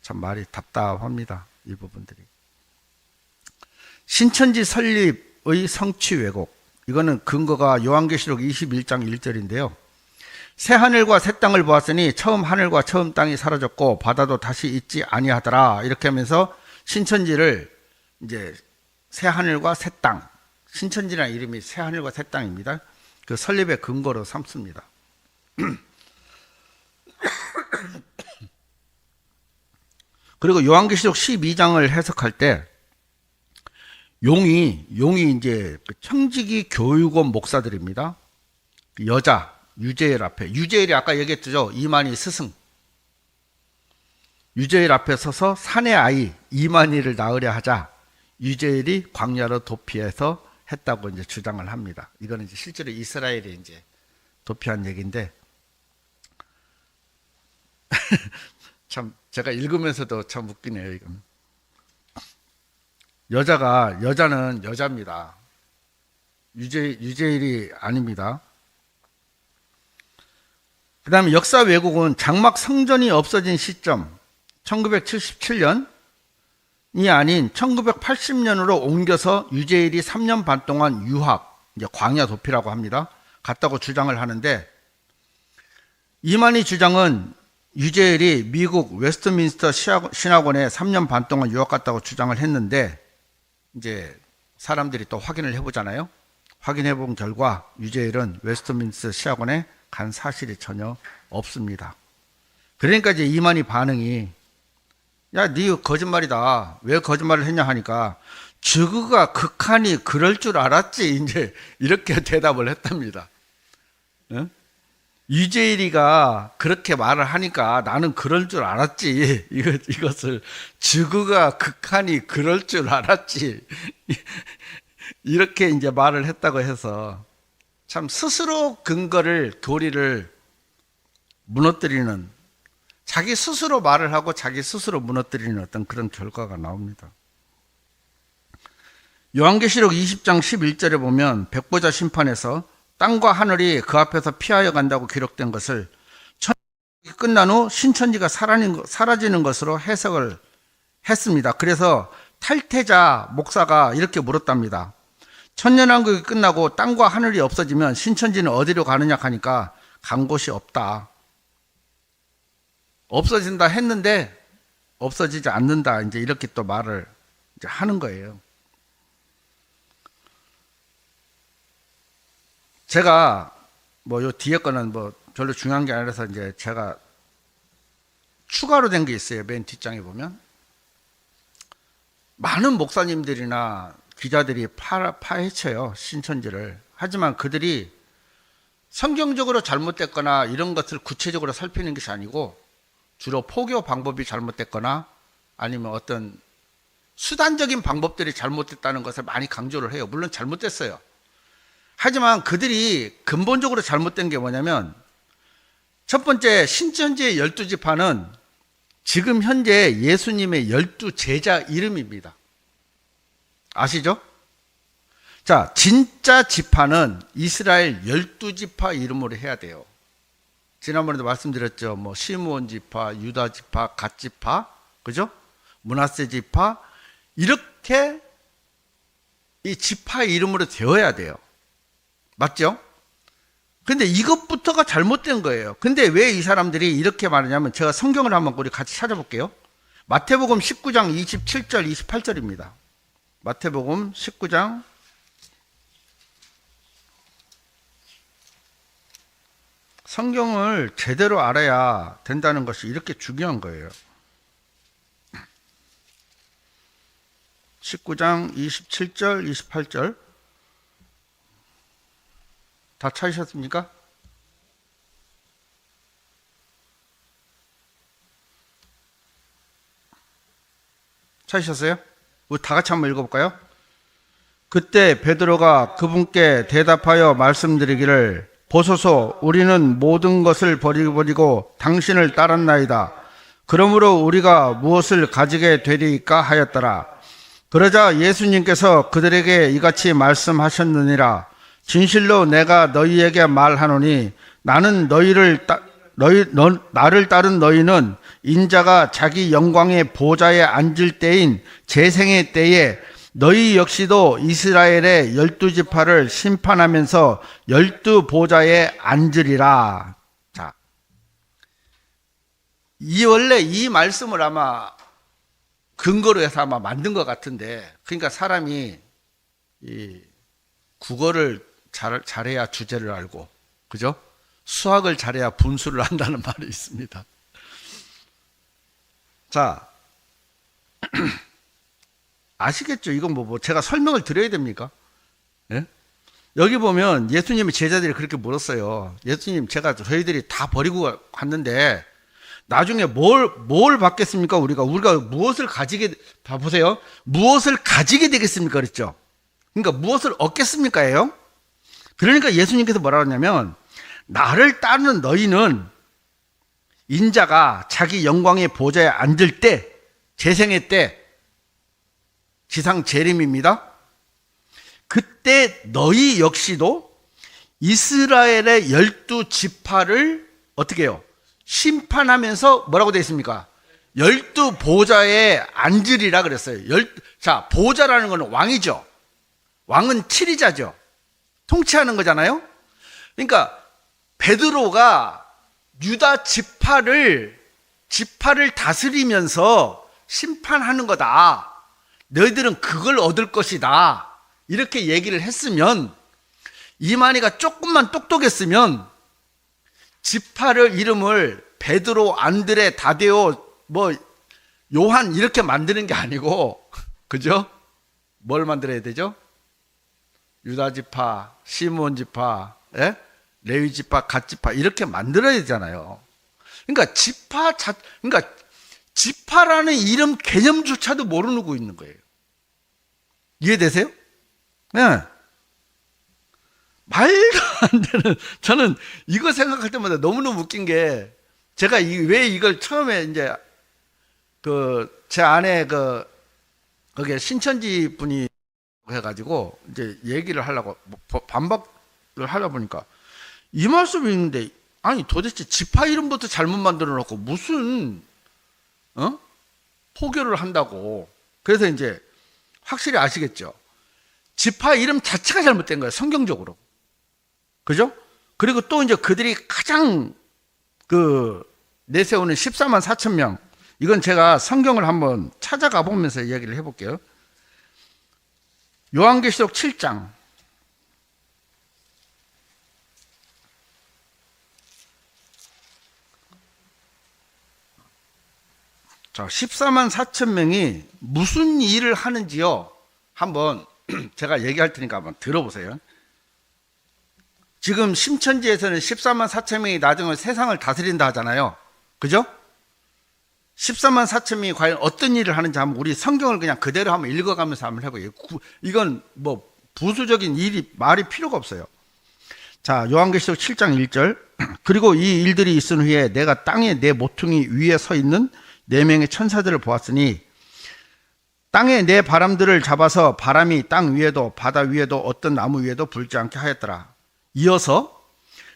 참 말이 답답합니다. 이 부분들이. 신천지 설립의 성취 왜곡. 이거는 근거가 요한계시록 21장 1절인데요. 새 하늘과 새 땅을 보았으니 처음 하늘과 처음 땅이 사라졌고 바다도 다시 있지 아니하더라. 이렇게 하면서 신천지를 이제 새 하늘과 새 땅, 신천지라는 이름이 새 하늘과 새 땅입니다. 그 설립의 근거로 삼습니다. 그리고 요한계시록 12장을 해석할 때 용이 이제 청지기 교육원 목사들입니다. 여자 유재일 앞에, 유재일이 아까 얘기했죠. 이만희 스승. 유재일 앞에 서서 사내 아이 이만희를 낳으려 하자 유재일이 광야로 도피해서 했다고 이제 주장을 합니다. 이거는 이제 실제로 이스라엘이 이제 도피한 얘기인데 참 제가 읽으면서도 참 웃기네요. 이건 여자는 여자입니다. 유재일이 아닙니다. 그 다음에 역사 왜곡은 장막 성전이 없어진 시점 1977년이 아닌 1980년으로 옮겨서 유재일이 3년 반 동안 유학, 이제 광야 도피라고 합니다. 갔다고 주장을 하는데 이만희 주장은 유재일이 미국 웨스트민스터 신학원에 3년 반 동안 유학 갔다고 주장을 했는데 이제 사람들이 또 확인을 해보잖아요. 확인해 본 결과 유재일은 웨스트민스터 신학원에 간 사실이 전혀 없습니다. 그러니까 이제 이만희 반응이 야, 네 거짓말이다. 왜 거짓말을 했냐 하니까 저그가 극한이 그럴 줄 알았지. 이제 이렇게 대답을 했답니다. 응? 유재일이가 그렇게 말을 하니까 나는 그럴 줄 알았지. 이것을 저그가 극한이 그럴 줄 알았지. 이렇게 이제 말을 했다고 해서 참 스스로 근거를, 교리를 무너뜨리는, 자기 스스로 말을 하고 자기 스스로 무너뜨리는 어떤 그런 결과가 나옵니다. 요한계시록 20장 11절에 보면 백보자 심판에서 땅과 하늘이 그 앞에서 피하여 간다고 기록된 것을 천년이 끝난 후 신천지가 사라지는 것으로 해석을 했습니다. 그래서 탈퇴자 목사가 이렇게 물었답니다. 천년왕국이 끝나고 땅과 하늘이 없어지면 신천지는 어디로 가느냐 하니까 간 곳이 없다. 없어진다 했는데 없어지지 않는다. 이제 이렇게 또 말을 이제 하는 거예요. 제가 요 뒤에 거는 별로 중요한 게 아니라서 이제 제가 추가로 된 게 있어요. 맨 뒷장에 보면 많은 목사님들이나 기자들이 파헤쳐요. 신천지를. 하지만 그들이 성경적으로 잘못됐거나 이런 것을 구체적으로 살피는 것이 아니고 주로 포교 방법이 잘못됐거나 아니면 어떤 수단적인 방법들이 잘못됐다는 것을 많이 강조를 해요. 물론 잘못됐어요. 하지만 그들이 근본적으로 잘못된 게 뭐냐면 첫 번째, 신천지의 12지파는 지금 현재 예수님의 12제자 이름입니다. 아시죠? 자, 진짜 지파는 이스라엘 12지파 이름으로 해야 돼요. 지난번에도 말씀드렸죠. 시므온 지파, 유다 지파, 갓 지파, 그죠? 므낫세 지파, 이렇게 이 지파 이름으로 되어야 돼요. 맞죠? 근데 이것부터가 잘못된 거예요. 근데 왜 이 사람들이 이렇게 말하냐면 제가 성경을 한번 우리 같이 찾아볼게요. 마태복음 19장 27절, 28절입니다. 마태복음 19장 성경을 제대로 알아야 된다는 것이 이렇게 중요한 거예요. 19장 27절, 28절 다 찾으셨습니까? 찾으셨어요? 우리 다 같이 한번 읽어볼까요? 그때 베드로가 그분께 대답하여 말씀드리기를 보소서 우리는 모든 것을 버리고 당신을 따랐나이다. 그러므로 우리가 무엇을 가지게 되리이까 하였더라. 그러자 예수님께서 그들에게 이같이 말씀하셨느니라. 진실로 내가 너희에게 말하노니 나는 나를 따른 너희는 인자가 자기 영광의 보좌에 앉을 때인 재생의 때에 너희 역시도 이스라엘의 12지파를 심판하면서 12보좌에 앉으리라. 자, 원래 이 말씀을 아마 근거로 해서 아마 만든 것 같은데, 그러니까 사람이 이 국어를 잘해야 주제를 알고, 그죠? 수학을 잘해야 분수를 한다는 말이 있습니다. 자, 아시겠죠? 이건 뭐 제가 설명을 드려야 됩니까? 예? 여기 보면 예수님의 제자들이 그렇게 물었어요. 예수님, 저희들이 다 버리고 갔는데 나중에 뭘 받겠습니까? 우리가 무엇을 가지게, 다 보세요. 무엇을 가지게 되겠습니까? 그랬죠. 그러니까 무엇을 얻겠습니까?예요. 그러니까 예수님께서 뭐라고 하냐면, 나를 따르는 너희는 인자가 자기 영광의 보좌에 앉을 때, 재생의 때, 지상 재림입니다. 그때 너희 역시도 이스라엘의 12지파를 어떻게 해요? 심판하면서 뭐라고 되어 있습니까? 12보좌에 앉으리라 그랬어요. 자, 보좌라는 것은 왕이죠. 왕은 치리자죠. 통치하는 거잖아요. 그러니까 베드로가 유다 지파를 다스리면서 심판하는 거다. 너희들은 그걸 얻을 것이다. 이렇게 얘기를 했으면, 이만희가 조금만 똑똑했으면 지파를 이름을 베드로, 안드레, 다데오, 요한 이렇게 만드는 게 아니고, 그죠? 뭘 만들어야 되죠? 유다 지파, 시므온 지파, 예? 레위 지파, 갓 지파 이렇게 만들어야 되잖아요. 그러니까 지파라는 이름 개념조차도 모르고 있는 거예요. 이해되세요? 네. 말도 안 되는, 저는 이거 생각할 때마다 너무너무 웃긴 게, 제가 왜 이걸 처음에 이제 제 아내 거기에 신천지 분이 해가지고 이제 얘기를 하려고 반박을 하려 보니까 이 말씀이 있는데, 아니 도대체 지파 이름부터 잘못 만들어 놓고 무슨 포교를 한다고. 그래서 이제 확실히 아시겠죠? 지파 이름 자체가 잘못된 거예요, 성경적으로. 그죠? 그리고 또 이제 그들이 가장 내세우는 14만 4천 명. 이건 제가 성경을 한번 찾아가 보면서 이야기를 해볼게요. 요한계시록 7장. 자, 14만 4천 명이 무슨 일을 하는지요? 한번 제가 얘기할 테니까 한번 들어보세요. 지금 심천지에서는 14만 4천 명이 나중에 세상을 다스린다 하잖아요. 그죠? 14만 4천 명이 과연 어떤 일을 하는지 한번 우리 성경을 그냥 그대로 한번 읽어가면서 한번 해보게요. 이건 부수적인 말이 필요가 없어요. 자, 요한계시록 7장 1절. 그리고 이 일들이 있은 후에 내가 땅에 내 모퉁이 위에 서 있는 4명의 천사들을 보았으니 땅에 내 바람들을 잡아서 바람이 땅 위에도 바다 위에도 어떤 나무 위에도 불지 않게 하였더라. 이어서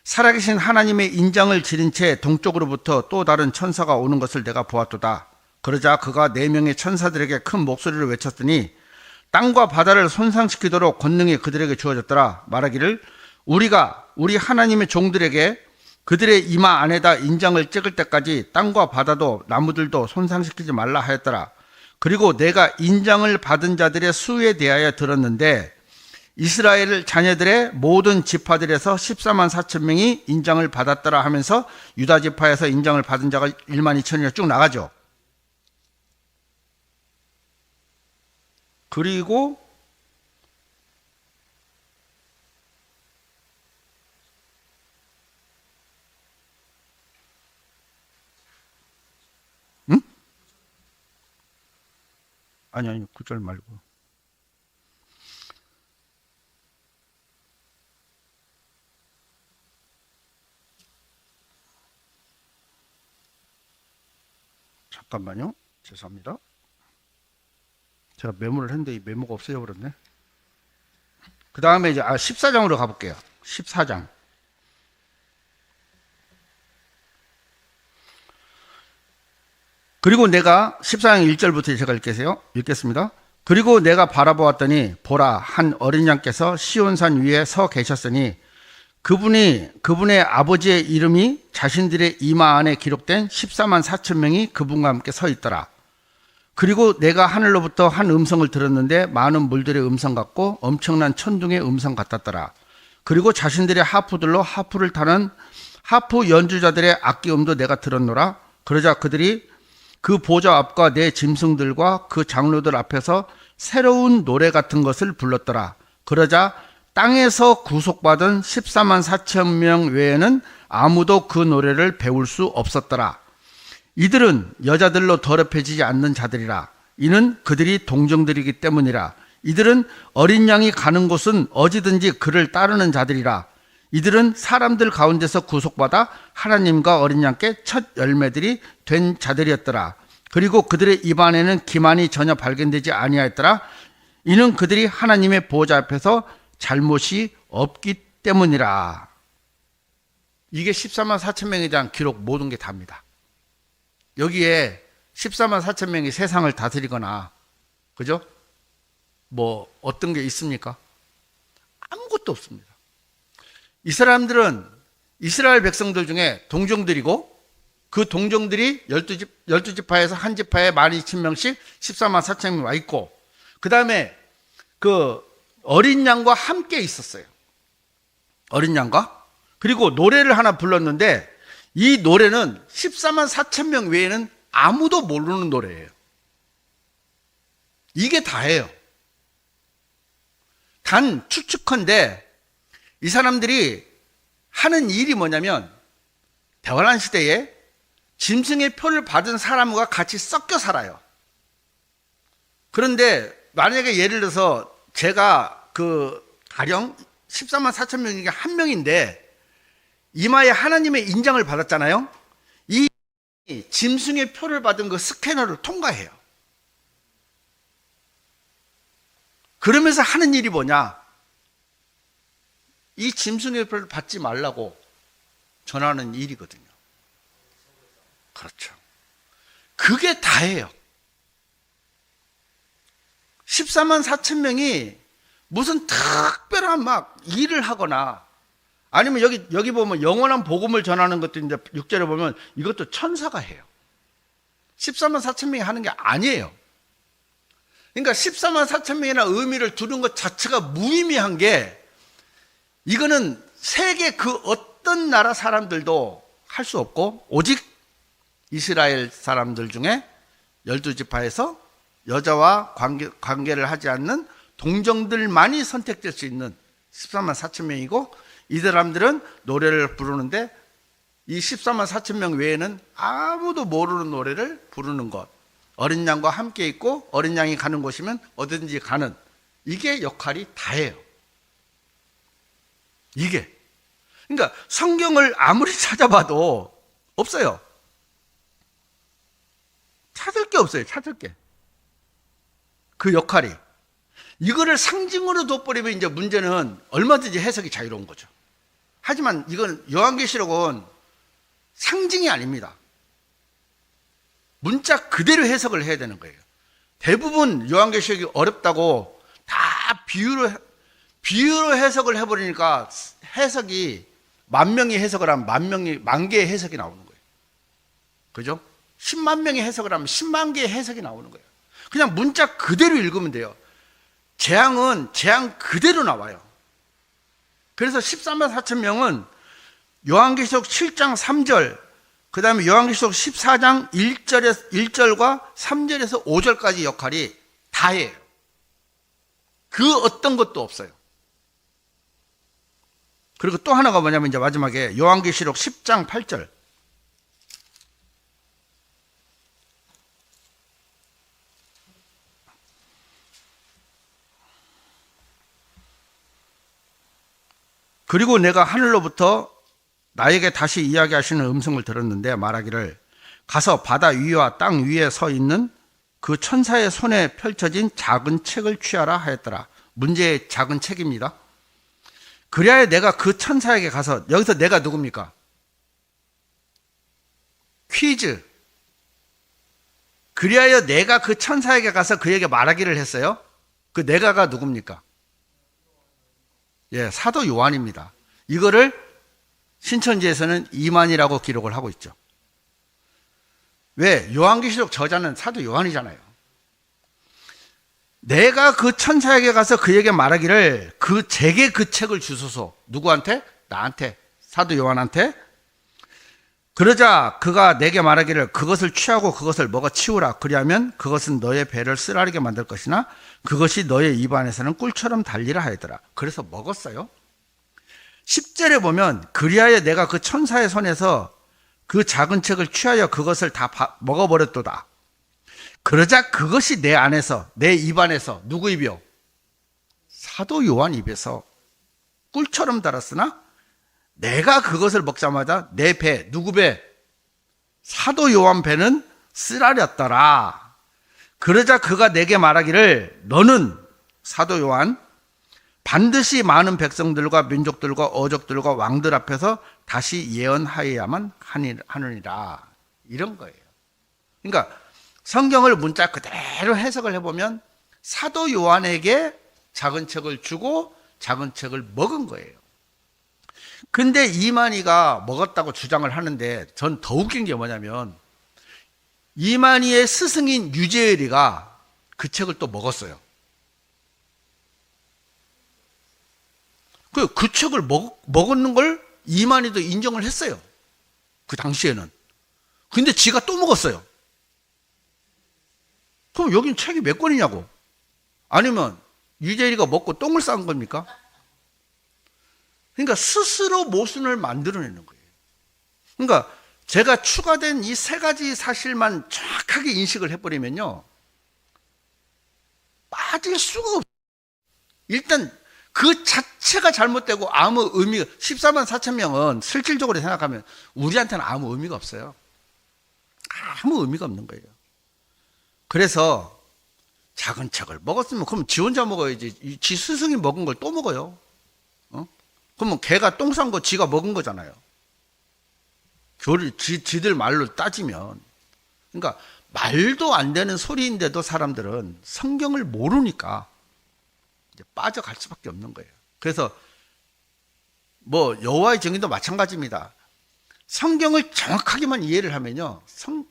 살아계신 하나님의 인장을 지닌 채 동쪽으로부터 또 다른 천사가 오는 것을 내가 보았도다. 그러자 그가 4명의 천사들에게 큰 목소리를 외쳤더니 땅과 바다를 손상시키도록 권능이 그들에게 주어졌더라. 말하기를 우리가 우리 하나님의 종들에게 그들의 이마 안에다 인장을 찍을 때까지 땅과 바다도 나무들도 손상시키지 말라 하였더라. 그리고 내가 인정을 받은 자들의 수에 대하여 들었는데 이스라엘 자녀들의 모든 지파들에서 14만 4천 명이 인정을 받았더라 하면서 유다 지파에서 인정을 받은 자가 1만 2천이나 쭉 나가죠. 그리고 아니 9절 말고 잠깐만요. 죄송합니다. 제가 메모를 했는데 이 메모가 없어져 버렸네. 그 다음에 이제 14장으로 가볼게요. 14장. 그리고 내가 14장 1절부터 제가 읽겠습니다. 그리고 내가 바라보았더니 보라 한 어린 양께서 시온산 위에 서 계셨으니 그분의 아버지의 이름이 자신들의 이마 안에 기록된 14만 4천 명이 그분과 함께 서 있더라. 그리고 내가 하늘로부터 한 음성을 들었는데 많은 물들의 음성 같고 엄청난 천둥의 음성 같았더라. 그리고 자신들의 하프들로 하프를 타는 하프 연주자들의 악기음도 내가 들었노라. 그러자 그들이 그 보좌 앞과 내 짐승들과 그 장로들 앞에서 새로운 노래 같은 것을 불렀더라. 그러자 땅에서 구속받은 14만 4천 명 외에는 아무도 그 노래를 배울 수 없었더라. 이들은 여자들로 더럽혀지지 않는 자들이라. 이는 그들이 동정들이기 때문이라. 이들은 어린 양이 가는 곳은 어디든지 그를 따르는 자들이라. 이들은 사람들 가운데서 구속받아 하나님과 어린 양께 첫 열매들이 된 자들이었더라. 그리고 그들의 입안에는 기만이 전혀 발견되지 아니하였더라. 이는 그들이 하나님의 보좌 앞에서 잘못이 없기 때문이라. 이게 14만 4천 명에 대한 기록 모든 게 답니다. 여기에 14만 4천 명이 세상을 다스리거나 그죠? 뭐 어떤 게 있습니까? 아무것도 없습니다. 이 사람들은 이스라엘 백성들 중에 동정들이고 그 동정들이 12지파에서 한 지파에 12,000명씩 14만 4천 명이 와 있고 그 다음에 그 어린 양과 함께 있었어요. 어린 양과. 그리고 노래를 하나 불렀는데 이 노래는 14만 4천 명 외에는 아무도 모르는 노래예요. 이게 다예요. 단 추측컨대 이 사람들이 하는 일이 뭐냐면 대환란 시대에 짐승의 표를 받은 사람과 같이 섞여 살아요. 그런데 만약에 예를 들어서 제가 가령 14만 4천 명 중에 한 명인데 이마에 하나님의 인정을 받았잖아요. 이 짐승의 표를 받은 그 스캐너를 통과해요. 그러면서 하는 일이 뭐냐? 이 짐승의 표를 받지 말라고 전하는 일이거든요. 그렇죠. 그게 다예요. 14만 4천 명이 무슨 특별한 막 일을 하거나 아니면 여기 보면 영원한 복음을 전하는 것도 있는데 6절에 보면 이것도 천사가 해요. 14만 4천 명이 하는 게 아니에요. 그러니까 14만 4천 명이나 의미를 두는 것 자체가 무의미한 게 이거는 세계 그 어떤 나라 사람들도 할 수 없고 오직 이스라엘 사람들 중에 12지파에서 여자와 관계를 하지 않는 동정들만이 선택될 수 있는 14만 4천 명이고 이 사람들은 노래를 부르는데 이 14만 4천 명 외에는 아무도 모르는 노래를 부르는 것. 어린 양과 함께 있고 어린 양이 가는 곳이면 어디든지 가는 이게 역할이 다예요. 이게. 그러니까 성경을 아무리 찾아봐도 없어요. 찾을 게 없어요. 찾을 게. 그 역할이. 이거를 상징으로 둬버리면 이제 문제는 얼마든지 해석이 자유로운 거죠. 하지만 이건 요한계시록은 상징이 아닙니다. 문자 그대로 해석을 해야 되는 거예요. 대부분 요한계시록이 어렵다고 다 비유로 해석을 해버리니까 해석이 만 명이 해석을 하면 만 개의 해석이 나오는 거예요. 그죠? 10만 명이 해석을 하면 10만 개의 해석이 나오는 거예요. 그냥 문자 그대로 읽으면 돼요. 재앙은 재앙 그대로 나와요. 그래서 14만 4천 명은 요한계시록 7장 3절, 그 다음에 요한계시록 14장 1절과 3절에서 5절까지 역할이 다예요. 그 어떤 것도 없어요. 그리고 또 하나가 뭐냐면 이제 마지막에 요한계시록 10장 8절. 그리고 내가 하늘로부터 나에게 다시 이야기하시는 음성을 들었는데 말하기를 가서 바다 위와 땅 위에 서 있는 그 천사의 손에 펼쳐진 작은 책을 취하라 하였더라. 문제의 작은 책입니다. 그리하여 내가 그 천사에게 가서, 여기서 내가 누굽니까? 퀴즈. 그리하여 내가 그 천사에게 가서 그에게 말하기를 했어요. 그 내가가 누굽니까? 예, 사도 요한입니다. 이거를 신천지에서는 이만이라고 기록을 하고 있죠. 왜? 요한계시록 저자는 사도 요한이잖아요. 내가 그 천사에게 가서 그에게 말하기를 제게 그 책을 주소서. 누구한테? 나한테, 사도 요한한테. 그러자 그가 내게 말하기를 그것을 취하고 그것을 먹어 치우라. 그리하면 그것은 너의 배를 쓰라리게 만들 것이나 그것이 너의 입안에서는 꿀처럼 달리라 하였더라. 그래서 먹었어요. 10절에 보면 그리하여 내가 그 천사의 손에서 그 작은 책을 취하여 그것을 다 먹어버렸도다. 그러자 그것이 내 안에서, 내 입안에서, 누구 입이요? 사도 요한 입에서 꿀처럼 달았으나 내가 그것을 먹자마자 내 배, 누구 배? 사도 요한 배는 쓰라렸더라. 그러자 그가 내게 말하기를 너는 사도 요한 반드시 많은 백성들과 민족들과 어족들과 왕들 앞에서 다시 예언하여야만 하느니라. 이런 거예요. 그러니까 성경을 문자 그대로 해석을 해보면 사도 요한에게 작은 책을 주고 작은 책을 먹은 거예요. 근데 이만희가 먹었다고 주장을 하는데 전 더 웃긴 게 뭐냐면 이만희의 스승인 유재열이가 그 책을 또 먹었어요. 그 책을 먹었는 걸 이만희도 인정을 했어요. 그 당시에는. 근데 지가 또 먹었어요. 그럼 여긴 책이 몇 권이냐고. 아니면 유재열이가 먹고 똥을 싼 겁니까? 그러니까 스스로 모순을 만들어내는 거예요. 그러니까 제가 추가된 이 세 가지 사실만 정확하게 인식을 해버리면요, 빠질 수가 없어요. 일단 그 자체가 잘못되고 아무 의미가, 14만 4천 명은 실질적으로 생각하면 우리한테는 아무 의미가 없어요. 아무 의미가 없는 거예요. 그래서 작은 책을 먹었으면 그럼 지 혼자 먹어야지. 지 스승이 먹은 걸 또 먹어요. 그러면 개가 똥 싼 거 지가 먹은 거잖아요. 지들 말로 따지면. 그러니까 말도 안 되는 소리인데도 사람들은 성경을 모르니까 이제 빠져갈 수밖에 없는 거예요. 그래서 뭐 여호와의 증인도 마찬가지입니다. 성경을 정확하게만 이해를 하면요,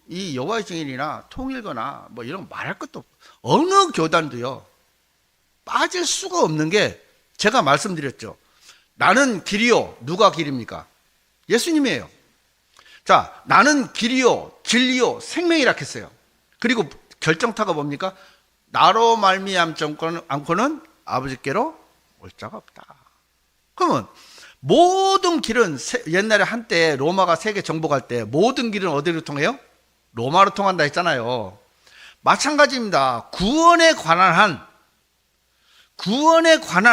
이 여호와의 증인이나 통일거나 뭐 이런 거 말할 것도 없고 어느 교단도요 빠질 수가 없는 게, 제가 말씀드렸죠. 나는 길이요. 누가 길입니까? 예수님이에요. 자, 나는 길이요, 진리요, 생명이라 했어요. 그리고 결정타가 뭡니까? 나로 말미암지 않고는 아버지께로 올 자가 없다. 그러면 모든 길은, 옛날에 한때 로마가 세계 정복할 때 모든 길은 어디로 통해요? 로마로 통한다 했잖아요. 마찬가지입니다. 구원에 관한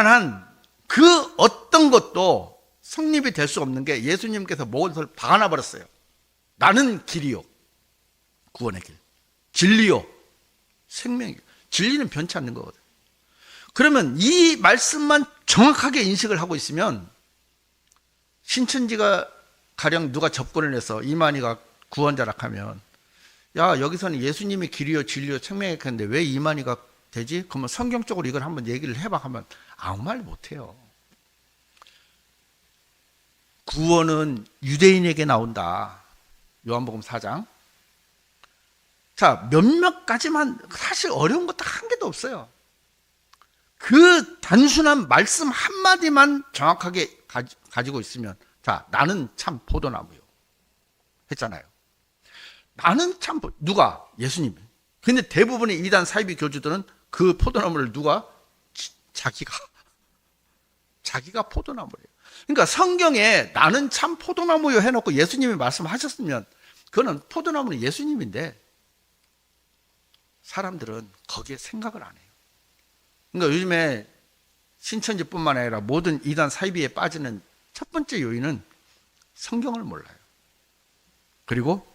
한 그 어떤 것도 성립이 될 수 없는 게 예수님께서 모든 박아놔 버렸어요. 나는 길이요, 구원의 길, 진리요, 생명이요. 진리는 변치 않는 거거든. 그러면 이 말씀만 정확하게 인식을 하고 있으면, 신천지가 가령 누가 접근을 해서 이만희가 구원자라 하면, 야, 여기서는 예수님이 길이요, 진리요, 생명이요 했는데 왜 이만희가 되지? 그러면 성경적으로 이걸 한번 얘기를 해봐 하면 아무 말 못해요. 구원은 유대인에게 나온다. 요한복음 4장. 자, 몇몇 가지만, 사실 어려운 것도 한 개도 없어요. 그 단순한 말씀 한마디만 정확하게 가지고 있으면, 자, 나는 참 포도나무요 했잖아요. 나는 참 누가? 예수님. 근데 대부분의 이단 사이비 교주들은 그 포도나무를 누가? 자기가 포도나무래요. 그러니까 성경에 나는 참 포도나무요 해놓고 예수님이 말씀하셨으면 그거는 포도나무는 예수님인데 사람들은 거기에 생각을 안 해요. 그러니까 요즘에 신천지뿐만 아니라 모든 이단 사이비에 빠지는 첫 번째 요인은 성경을 몰라요. 그리고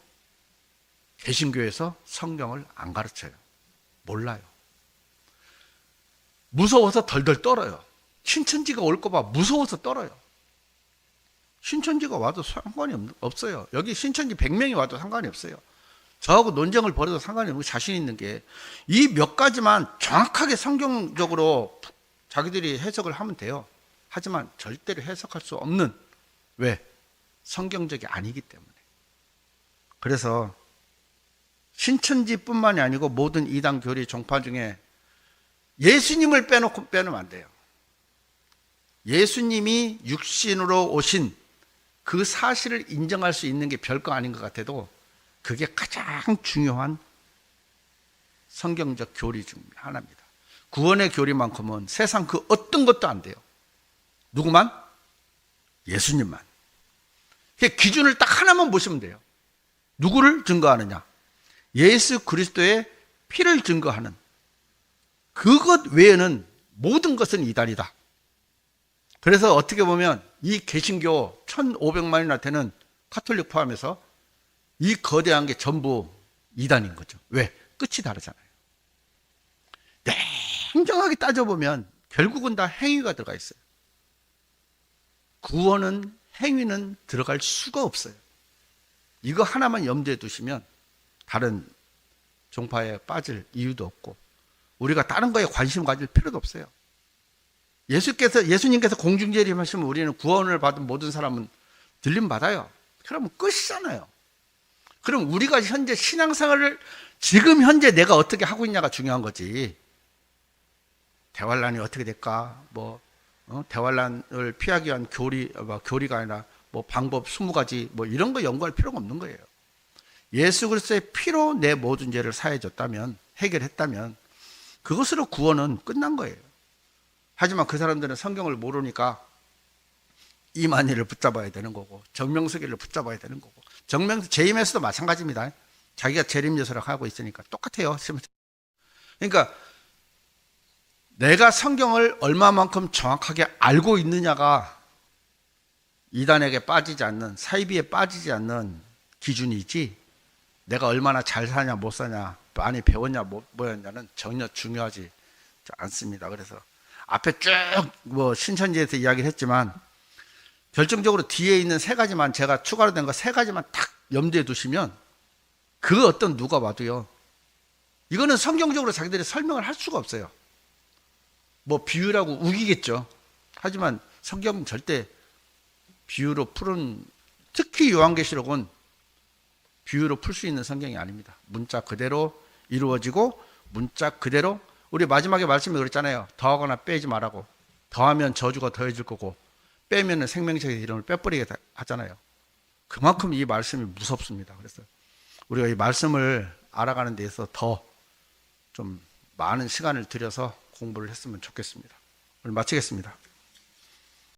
개신교에서 성경을 안 가르쳐요. 몰라요. 무서워서 덜덜 떨어요. 신천지가 올까봐 무서워서 떨어요. 신천지가 와도 상관이 없어요. 여기 신천지 100명이 와도 상관이 없어요. 저하고 논쟁을 벌여도 상관이 없고 자신 있는 게 이 몇 가지만 정확하게 성경적으로 자기들이 해석을 하면 돼요. 하지만 절대로 해석할 수 없는, 왜? 성경적이 아니기 때문에. 그래서 신천지뿐만이 아니고 모든 이단 교리 종파 중에 예수님을 빼놓으면 안 돼요. 예수님이 육신으로 오신 그 사실을 인정할 수 있는 게 별거 아닌 것 같아도 그게 가장 중요한 성경적 교리 중 하나입니다. 구원의 교리만큼은 세상 그 어떤 것도 안 돼요. 누구만? 예수님만. 기준을 딱 하나만 보시면 돼요. 누구를 증거하느냐? 예수 그리스도의 피를 증거하는 그것 외에는 모든 것은 이단이다. 그래서 어떻게 보면 이 개신교 1500만이나 되는 카톨릭 포함해서 이 거대한 게 전부 이단인 거죠. 왜? 끝이 다르잖아요. 냉정하게 따져보면 결국은 다 행위가 들어가 있어요. 구원은, 행위는 들어갈 수가 없어요. 이거 하나만 염두에 두시면 다른 종파에 빠질 이유도 없고 우리가 다른 거에 관심 가질 필요도 없어요. 예수님께서 공중재림하시면 우리는 구원을 받은 모든 사람은 들림 받아요. 그러면 끝이잖아요. 그럼 우리가 현재 신앙생활을 지금 현재 내가 어떻게 하고 있냐가 중요한 거지. 대환란이 어떻게 될까? 대환란을 피하기 위한 교리가 아니라 방법 20가지 이런 거 연구할 필요가 없는 거예요. 예수 그리스도의 피로 내 모든 죄를 사해줬다면, 해결했다면 그것으로 구원은 끝난 거예요. 하지만 그 사람들은 성경을 모르니까 이만희를 붙잡아야 되는 거고 정명석이를 붙잡아야 되는 거고 재임에서도 마찬가지입니다. 자기가 재림예수라고 하고 있으니까 똑같아요. 그러니까 내가 성경을 얼마만큼 정확하게 알고 있느냐가 이단에게 빠지지 않는, 사이비에 빠지지 않는 기준이지 내가 얼마나 잘 사냐 못 사냐, 많이 배웠냐 못 배웠냐는 전혀 중요하지 않습니다. 그래서 앞에 쭉 신천지에서 이야기를 했지만 결정적으로 뒤에 있는 세 가지만, 제가 추가로 된 거 세 가지만 딱 염두에 두시면 그 어떤 누가 봐도요, 이거는 성경적으로 자기들이 설명을 할 수가 없어요. 비유라고 우기겠죠. 하지만 성경은 절대 비유로 푸는, 특히 요한계시록은 비유로 풀 수 있는 성경이 아닙니다. 문자 그대로 이루어지고 문자 그대로, 우리 마지막에 말씀에 그랬잖아요. 더하거나 빼지 말라고. 더하면 저주가 더해질 거고 빼면 생명책의 이름을 빼버리게 하잖아요. 그만큼 이 말씀이 무섭습니다. 그래서 우리가 이 말씀을 알아가는 데에서 더 좀 많은 시간을 들여서 공부를 했으면 좋겠습니다. 오늘 마치겠습니다.